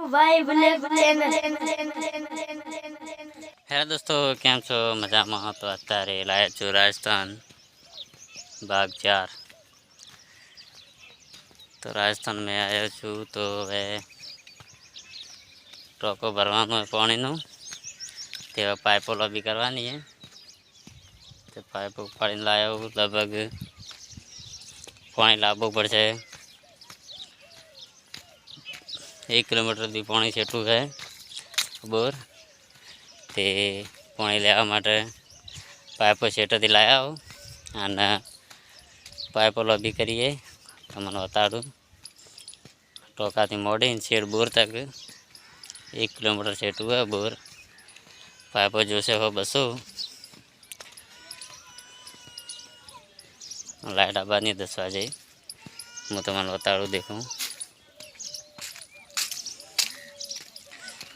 Hello दोस्तों, केम छो? मजा में? तो अत्यारे लाया छो राजस्थान भाग 4। तो राजस्थान में आयो छू तो वे टोको भरवानो है पानी नो, तेवा पाइपो लबी करवानी है। तो पाइपो पानी लायो, लगभग पानी लावो पड़े। 1 किलोमीटर दी पानी छेटू है बोर ते पानी लेवा माटे पाइपो छेटेथी लाया हो अने पाइपो लबी करिए। तमने बताडू टोका थी मोड़ी छेड़ बोर तक 1 किलोमीटर छेटू है बोर। पाइपो जोसे हो 200। लाइट आबानी 10 वाजे हूँ तमने बताडू। देखूँ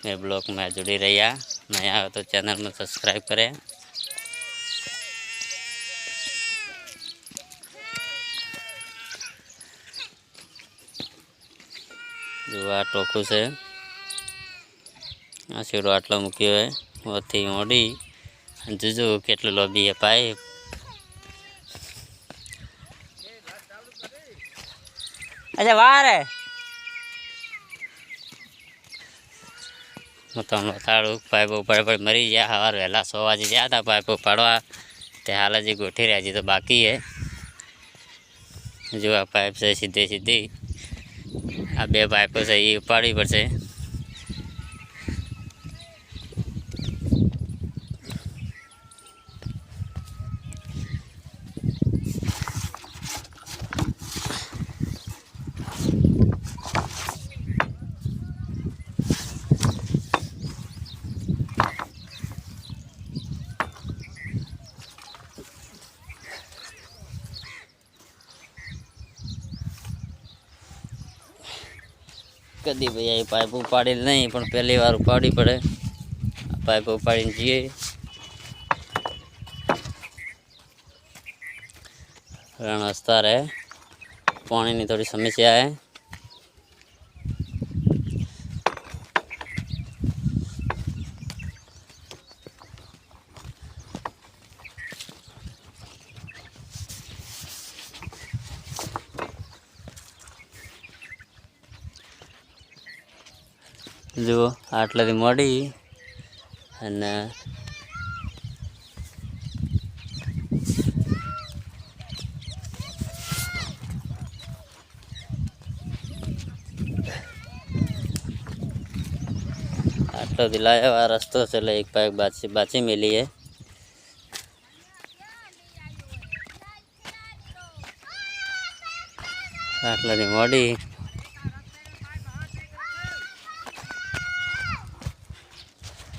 मेरे ब्लॉग में जुड़ी रहिया। नया हो तो चैनल में सब्सक्राइब करें। जो आ टोकू से आ सीढ़ो आटलो मूक्यो है वही मोड़ी जुजो केटलो लॉबी है पाइप। अच्छा वाह है હું તમને બતાડું પાઇપો ઉપર મરી ગયા। સવાર વહેલા 100 વાગે ગયા હતા પાઇપો પાડવા, તે હાલ હજી ગોઠી રહ્યા, હજી તો બાકી है। जो आ पाइप से सीधे सीधी आ 2 पाइपों से ये उपाड़ी पड़े। कदी भैया ये पाइप उपाड़ी नहीं, पण पहली बार उपाड़ी पड़े। पाइप उपाड़ी जीए रण अस्तर है, पानी की थोड़ी समस्या है। जो आटलाथी मोड़ी अने आटलाथी लाया आ रस्तो चले। एक पाइप बाची मिली है। आटलाथी मोड़ी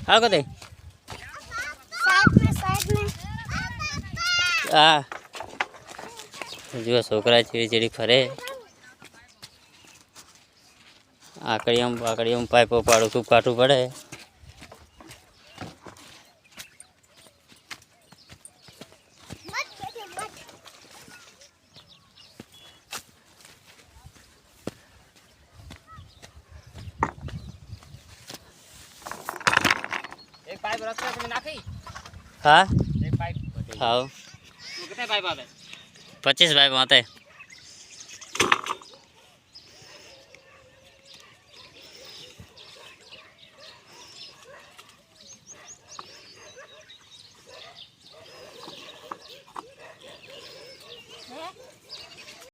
हाँ कदे आ जो छोकरा चीड़ी चीड़ी फरे आकड़ियों पाइपों पाड़ू खूब काटू पड़े। एक पाइप रस्ते में नाखी। हाँ एक पाइप हाँ कितने पाइप आते? 25 पाइप आते।